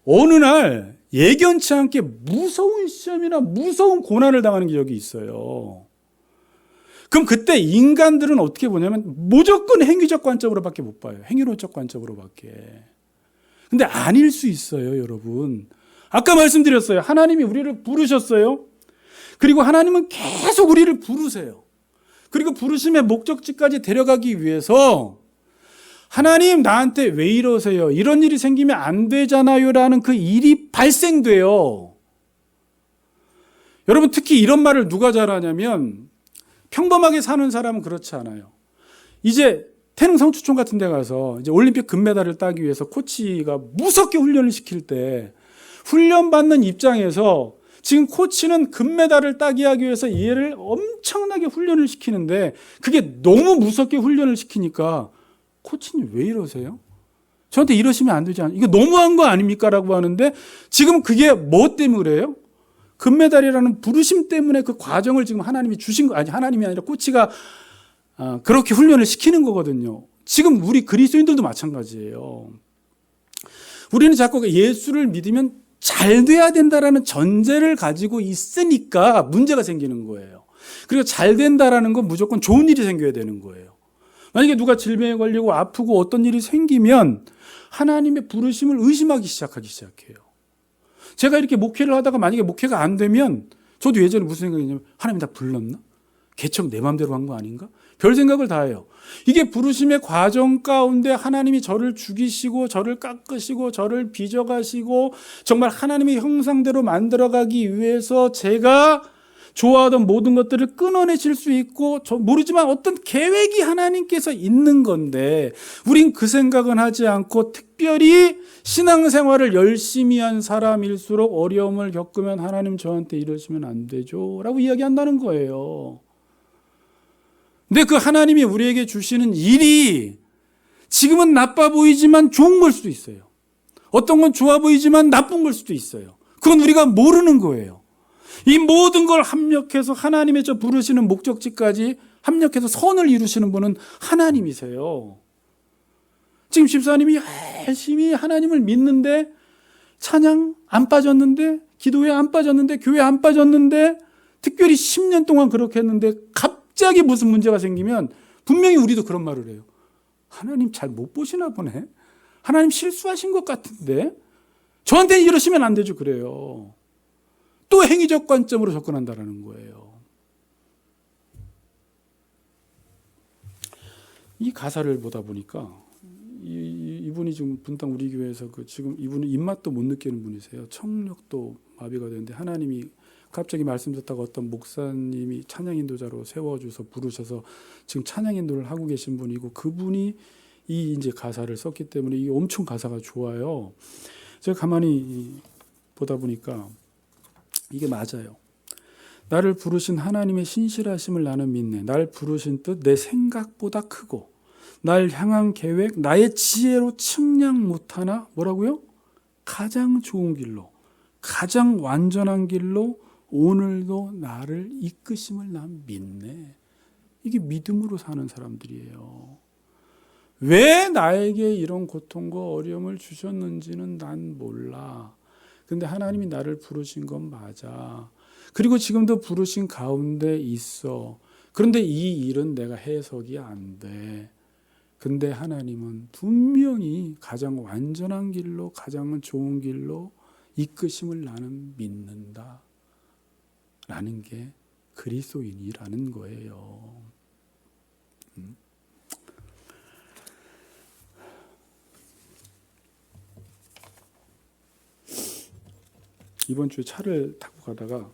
어느 날 예견치 않게 무서운 시험이나 무서운 고난을 당하는 적이 있어요. 그럼 그때 인간들은 어떻게 보냐면 무조건 행위적 관점으로밖에 못 봐요. 행위론적 관점으로밖에. 근데 아닐 수 있어요, 여러분. 아까 말씀드렸어요. 하나님이 우리를 부르셨어요. 그리고 하나님은 계속 우리를 부르세요. 그리고 부르심의 목적지까지 데려가기 위해서 하나님 나한테 왜 이러세요? 이런 일이 생기면 안 되잖아요 라는 그 일이 발생돼요. 여러분 특히 이런 말을 누가 잘하냐면 평범하게 사는 사람은 그렇지 않아요. 이제 태릉 성추촌 같은 데 가서 이제 올림픽 금메달을 따기 위해서 코치가 무섭게 훈련을 시킬 때 훈련받는 입장에서 지금 코치는 금메달을 따기 하기 위해서 얘를 엄청나게 훈련을 시키는데 그게 너무 무섭게 훈련을 시키니까 코치님 왜 이러세요? 저한테 이러시면 안 되지 않아요? 이거 너무한 거 아닙니까? 라고 하는데 지금 그게 뭐 때문에 그래요? 금메달이라는 부르심 때문에 그 과정을 지금 하나님이 주신 거 아니 하나님이 아니라 코치가 그렇게 훈련을 시키는 거거든요. 지금 우리 그리스도인들도 마찬가지예요. 우리는 자꾸 예수를 믿으면 잘 돼야 된다라는 전제를 가지고 있으니까 문제가 생기는 거예요. 그리고 잘 된다라는 건 무조건 좋은 일이 생겨야 되는 거예요. 만약에 누가 질병에 걸리고 아프고 어떤 일이 생기면 하나님의 부르심을 의심하기 시작해요. 제가 이렇게 목회를 하다가 만약에 목회가 안 되면 저도 예전에 무슨 생각이냐면 하나님 나 불렀나? 개척 내 마음대로 한 거 아닌가? 별 생각을 다 해요. 이게 부르심의 과정 가운데 하나님이 저를 죽이시고 저를 깎으시고 저를 빚어가시고 정말 하나님의 형상대로 만들어가기 위해서 제가 좋아하던 모든 것들을 끊어내실 수 있고 모르지만 어떤 계획이 하나님께서 있는 건데 우린 그 생각은 하지 않고 특별히 신앙생활을 열심히 한 사람일수록 어려움을 겪으면 하나님 저한테 이러시면 안 되죠 라고 이야기한다는 거예요. 근데 그 하나님이 우리에게 주시는 일이 지금은 나빠 보이지만 좋은 걸 수도 있어요. 어떤 건 좋아 보이지만 나쁜 걸 수도 있어요. 그건 우리가 모르는 거예요. 이 모든 걸 합력해서 하나님의 저 부르시는 목적지까지 합력해서 선을 이루시는 분은 하나님이세요. 지금 집사님이 열심히 하나님을 믿는데 찬양 안 빠졌는데 기도회 안 빠졌는데 교회 안 빠졌는데 특별히 10년 동안 그렇게 했는데 갑자기 무슨 문제가 생기면 분명히 우리도 그런 말을 해요. 하나님 잘 못 보시나 보네. 하나님 실수하신 것 같은데 저한테는 이러시면 안 되죠. 그래요. 또 행위적 관점으로 접근한다는 거예요. 이 가사를 보다 보니까 이분이 지금 분당 우리 교회에서 지금 이분은 입맛도 못 느끼는 분이세요. 청력도 마비가 되는데 하나님이 갑자기 말씀 듣다가 어떤 목사님이 찬양 인도자로 세워줘서 부르셔서 지금 찬양 인도를 하고 계신 분이고 그분이 이 이제 가사를 썼기 때문에 이 엄청 가사가 좋아요. 제가 가만히 보다 보니까 이게 맞아요. 나를 부르신 하나님의 신실하심을 나는 믿네. 날 부르신 뜻 내 생각보다 크고 날 향한 계획 나의 지혜로 측량 못하나 뭐라고요? 가장 좋은 길로 가장 완전한 길로 오늘도 나를 이끄심을 난 믿네. 이게 믿음으로 사는 사람들이에요. 왜 나에게 이런 고통과 어려움을 주셨는지는 난 몰라. 근데 하나님이 나를 부르신 건 맞아. 그리고 지금도 부르신 가운데 있어. 그런데 이 일은 내가 해석이 안 돼. 근데 하나님은 분명히 가장 완전한 길로 가장 좋은 길로 이끄심을 나는 믿는다. 라는 게 그리스도인이라는 거예요. 이번 주에 차를 타고 가다가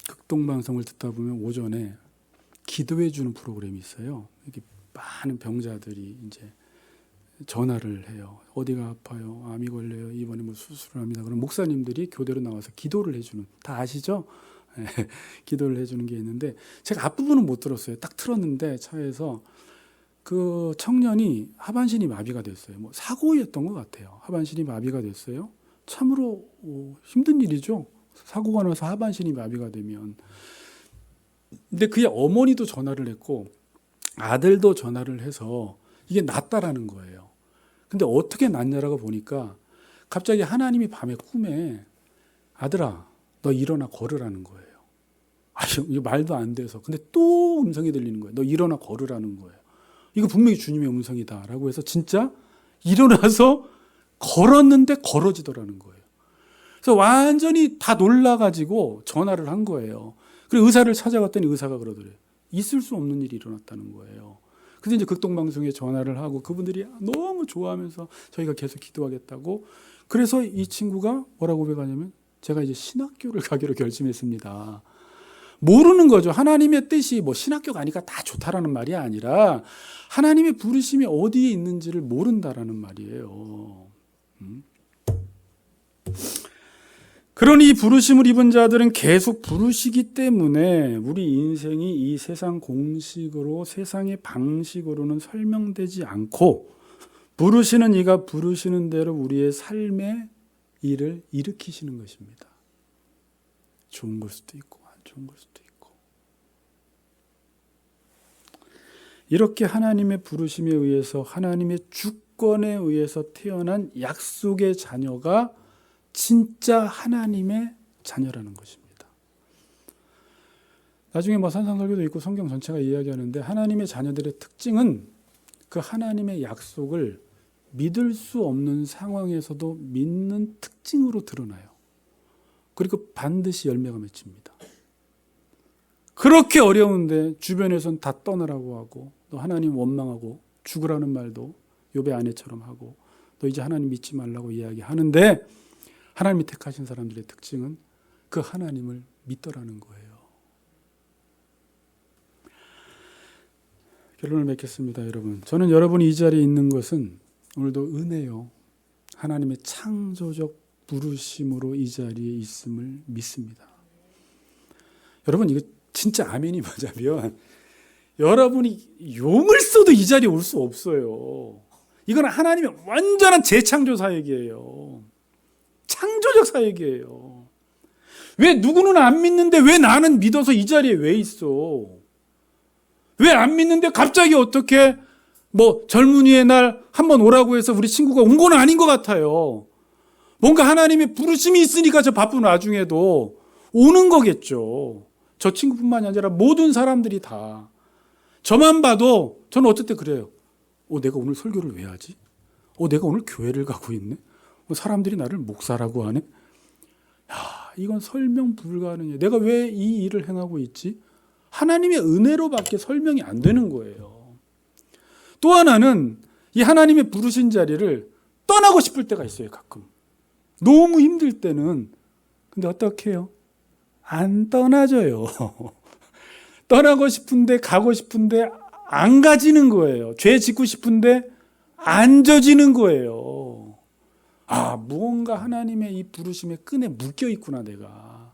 극동방송을 듣다 보면 오전에 기도해 주는 프로그램이 있어요. 이렇게 많은 병자들이 이제 전화를 해요. 어디가 아파요? 암이 걸려요. 이번에 뭐 수술을 합니다. 그럼 목사님들이 교대로 나와서 기도를 해주는, 다 아시죠? 기도를 해주는 게 있는데 제가 앞부분은 못 들었어요. 딱 틀었는데 차에서 그 청년이 하반신이 마비가 됐어요. 뭐 사고였던 것 같아요. 하반신이 마비가 됐어요. 참으로 힘든 일이죠. 사고가 나서 하반신이 마비가 되면. 근데 그의 어머니도 전화를 했고 아들도 전화를 해서 이게 낫다라는 거예요. 근데 어떻게 낫냐라고 보니까 갑자기 하나님이 밤에 꿈에 아들아 너 일어나 걸으라는 거예요. 이거 말도 안 돼서. 근데 또 음성이 들리는 거예요. 너 일어나 걸으라는 거예요. 이거 분명히 주님의 음성이다라고 해서 진짜 일어나서 걸었는데 걸어지더라는 거예요. 그래서 완전히 다 놀라가지고 전화를 한 거예요. 그리고 의사를 찾아갔더니 의사가 그러더래요. 있을 수 없는 일이 일어났다는 거예요. 그래서 이제 극동방송에 전화를 하고 그분들이 너무 좋아하면서 저희가 계속 기도하겠다고. 그래서 이 친구가 뭐라고 고백하냐면 제가 이제 신학교를 가기로 결심했습니다. 모르는 거죠. 하나님의 뜻이 뭐 신학교 가니까 다 좋다라는 말이 아니라 하나님의 부르심이 어디에 있는지를 모른다라는 말이에요. 그러니 부르심을 입은 자들은 계속 부르시기 때문에 우리 인생이 이 세상 공식으로 세상의 방식으로는 설명되지 않고 부르시는 이가 부르시는 대로 우리의 삶의 일을 일으키시는 것입니다. 좋은 걸 수도 있고 안 좋은 걸 수도 있고. 이렇게 하나님의 부르심에 의해서 하나님의 주권에 의해서 태어난 약속의 자녀가 진짜 하나님의 자녀라는 것입니다. 나중에 뭐 산상설교도 있고 성경 전체가 이야기하는데 하나님의 자녀들의 특징은 그 하나님의 약속을 믿을 수 없는 상황에서도 믿는 특징으로 드러나요. 그리고 반드시 열매가 맺힙니다. 그렇게 어려운데 주변에서는 다 떠나라고 하고 너 하나님 원망하고 죽으라는 말도 욥의 아내처럼 하고 너 이제 하나님 믿지 말라고 이야기하는데 하나님이 택하신 사람들의 특징은 그 하나님을 믿더라는 거예요. 결론을 맺겠습니다, 여러분. 저는 여러분이 이 자리에 있는 것은 오늘도 은혜요. 하나님의 창조적 부르심으로 이 자리에 있음을 믿습니다. 여러분 이거 진짜 아멘이 뭐냐면 여러분이 용을 써도 이 자리에 올 수 없어요. 이건 하나님의 완전한 재창조 사역이에요. 창조적 사역이에요. 왜 누구는 안 믿는데 왜 나는 믿어서 이 자리에 왜 있어? 왜 안 믿는데 갑자기 어떻게 뭐 젊은이의 날 한번 오라고 해서 우리 친구가 온 건 아닌 것 같아요. 뭔가 하나님의 부르심이 있으니까 저 바쁜 와중에도 오는 거겠죠. 저 친구뿐만이 아니라 모든 사람들이 다. 저만 봐도 저는 어떨 때 그래요. 내가 오늘 설교를 왜 하지? 내가 오늘 교회를 가고 있네? 사람들이 나를 목사라고 하네? 이건 설명 불가능해. 내가 왜 이 일을 행하고 있지? 하나님의 은혜로밖에 설명이 안 되는 거예요. 또 하나는 이 하나님의 부르신 자리를 떠나고 싶을 때가 있어요, 가끔. 너무 힘들 때는. 근데 어떻게 해요? 안 떠나져요. 떠나고 싶은데, 가고 싶은데 안 가지는 거예요. 죄 짓고 싶은데 안 져지는 거예요. 무언가 하나님의 이 부르심의 끈에 묶여 있구나, 내가.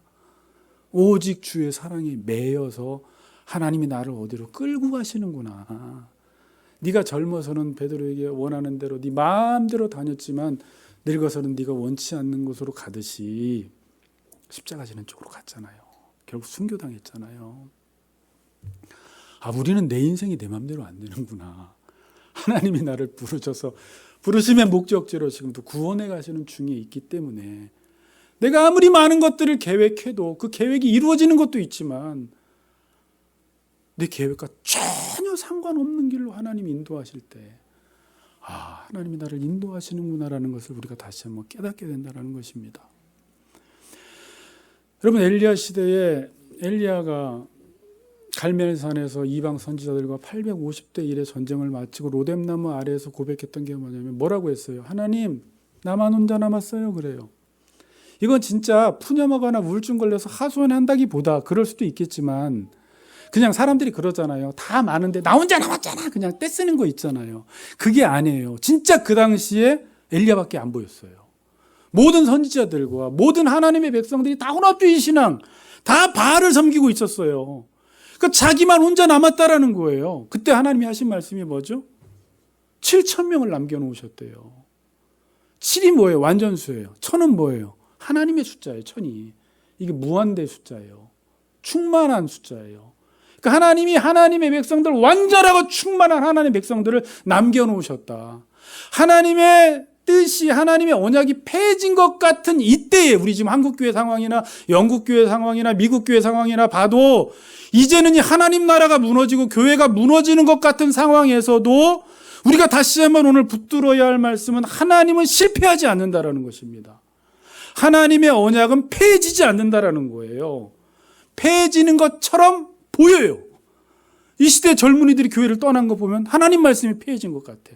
오직 주의 사랑에 매여서 하나님이 나를 어디로 끌고 가시는구나. 네가 젊어서는 베드로에게 원하는 대로 네 마음대로 다녔지만 늙어서는 네가 원치 않는 곳으로 가듯이 십자가 지는 쪽으로 갔잖아요. 결국 순교당했잖아요. 우리는 내 인생이 내 마음대로 안 되는구나. 하나님이 나를 부르셔서 부르심의 목적지로 지금도 구원해 가시는 중에 있기 때문에 내가 아무리 많은 것들을 계획해도 그 계획이 이루어지는 것도 있지만 내 계획과 전혀 상관없는 길로 하나님이 인도하실 때 하나님이 나를 인도하시는구나라는 것을 우리가 다시 한번 깨닫게 된다는 것입니다. 여러분, 엘리야 시대에 엘리야가 갈멜산에서 이방 선지자들과 850대 1의 전쟁을 마치고 로뎀나무 아래에서 고백했던 게 뭐냐면 뭐라고 했어요? 하나님, 나만 혼자 남았어요. 그래요. 이건 진짜 푸념하거나 우울증 걸려서 하소연한다기보다 그럴 수도 있겠지만 그냥 사람들이 그러잖아요. 다 많은데 나 혼자 남았잖아. 그냥 떼쓰는 거 있잖아요. 그게 아니에요. 진짜 그 당시에 엘리야밖에 안 보였어요. 모든 선지자들과 모든 하나님의 백성들이 다 혼합주의 신앙, 다 바알을 섬기고 있었어요. 그러니까 자기만 혼자 남았다라는 거예요. 그때 하나님이 하신 말씀이 뭐죠? 7,000명을 남겨놓으셨대요. 7이 뭐예요? 완전수예요. 1,000은 뭐예요? 하나님의 숫자예요. 1,000이. 이게 무한대 숫자예요. 충만한 숫자예요. 그러니까 하나님이 하나님의 백성들, 완전하고 충만한 하나님의 백성들을 남겨놓으셨다. 하나님의 뜻이, 하나님의 언약이 폐해진 것 같은 이때에 우리 지금 한국교회 상황이나 영국교회 상황이나 미국교회 상황이나 봐도 이제는 이 하나님 나라가 무너지고 교회가 무너지는 것 같은 상황에서도 우리가 다시 한번 오늘 붙들어야 할 말씀은 하나님은 실패하지 않는다라는 것입니다. 하나님의 언약은 폐해지지 않는다라는 거예요. 폐해지는 것처럼 보여요. 이 시대 젊은이들이 교회를 떠난 거 보면 하나님 말씀이 폐해진 것 같아.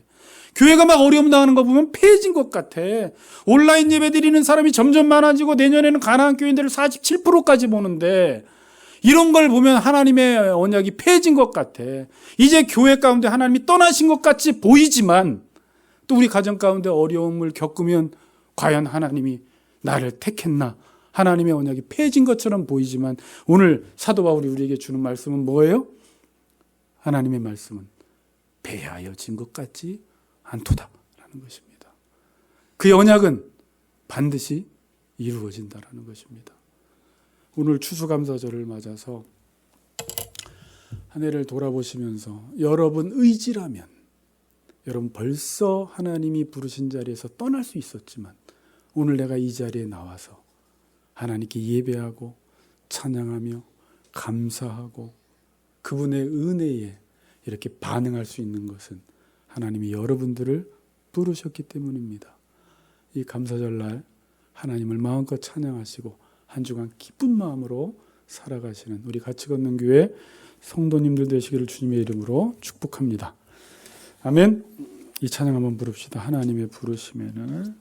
교회가 막 어려움 당하는 거 보면 폐해진 것 같아. 온라인 예배 드리는 사람이 점점 많아지고 내년에는 가나안 교인들을 47%까지 보는데 이런 걸 보면 하나님의 언약이 폐해진 것 같아. 이제 교회 가운데 하나님이 떠나신 것 같이 보이지만 또 우리 가정 가운데 어려움을 겪으면 과연 하나님이 나를 택했나? 하나님의 언약이 폐해진 것처럼 보이지만 오늘 사도 바울이 우리에게 주는 말씀은 뭐예요? 하나님의 말씀은 배하여진 것 같지 않도다라는 것입니다. 그 언약은 반드시 이루어진다라는 것입니다. 오늘 추수감사절을 맞아서 한 해를 돌아보시면서 여러분 의지라면 여러분 벌써 하나님이 부르신 자리에서 떠날 수 있었지만 오늘 내가 이 자리에 나와서 하나님께 예배하고 찬양하며 감사하고 그분의 은혜에 이렇게 반응할 수 있는 것은 하나님이 여러분들을 부르셨기 때문입니다. 이 감사절날 하나님을 마음껏 찬양하시고 한 주간 기쁜 마음으로 살아가시는 우리 같이 걷는 교회 성도님들 되시기를 주님의 이름으로 축복합니다. 아멘. 이 찬양 한번 부릅시다. 하나님의 부르심에는